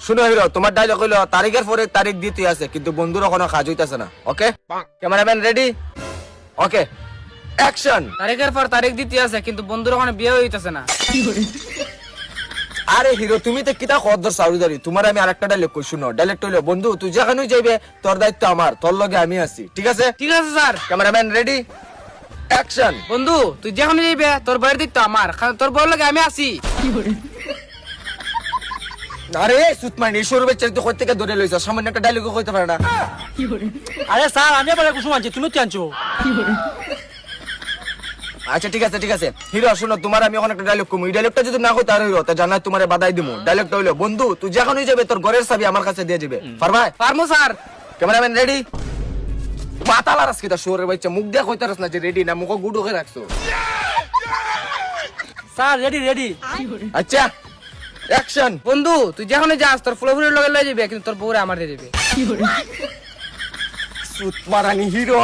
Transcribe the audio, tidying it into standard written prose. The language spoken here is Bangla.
শুনো হিরো, তোমার ডায়লগ হইলো তারিখের পরে তারিখ দিতে আছে, কিন্তু বন্ধুর কোনো কাজ হইতাছে না। ওকে, ক্যামেরাম্যান রেডি? ওকে, অ্যাকশন। তারিখের পর তারিখ দিতে আছে, কিন্তু বন্ধুর ওখানে বিয়ে হইতেছে না। আরে হিরো, তুমি তো কিতা কদর সাউদারি। তোমার আমি আরেকটা ডায়লগ কই, শুনো। ডায়লগটা হইলো, বন্ধু তুই যেখানেই যাইবে তোর দায়িত্ব আমার, তোর লগে আমি আছি, ঠিক আছে? ঠিক আছে স্যার। Cameraman ready, action. বন্ধু তুই যেখানে যাইবে তোর বাড়ির দিক তো আমার, কারণ তোর বউর লগে আমি আছি। আরে সুতমান, ঈশ্বর বেচারি তো কই থেকে ধরে লইছ, সামান্য একটা ডায়লগ কইতে পারে না। আরে স্যার আমি আবার কুসুম আনছি, তুমি কি আনছো? আচ্ছা ঠিক আছে ঠিক আছে হিরো, শুনো তোমার আমি এখন একটা ডায়লগ কমু। এই ডায়লগটা যদি না কই তার হিরো তা জানা তোমারে বাধাই দিমু। ডায়লগটা হইলো, বন্ধু তুই যেখানেই যাবে তোর ঘরের চাবি আমার কাছে দিয়ে যাবে, পারবা? পারমু স্যার। ক্যামেরাম্যান রেডি, মাতালার আজকে তা শোরে বাচ্চা, মুখ দিয়া কইতারস না যে রেডি না, মুখ গুড হয়ে রাখছো। Sir ready ready. আচ্ছা অ্যাকশন। বন্ধু তুই যেখানে যাস তোর ফুলফুলের লগে লয়ে যাবে, কিন্তু তোর বউরে আমার দিয়ে দিবে। সুতমারানি হিরো।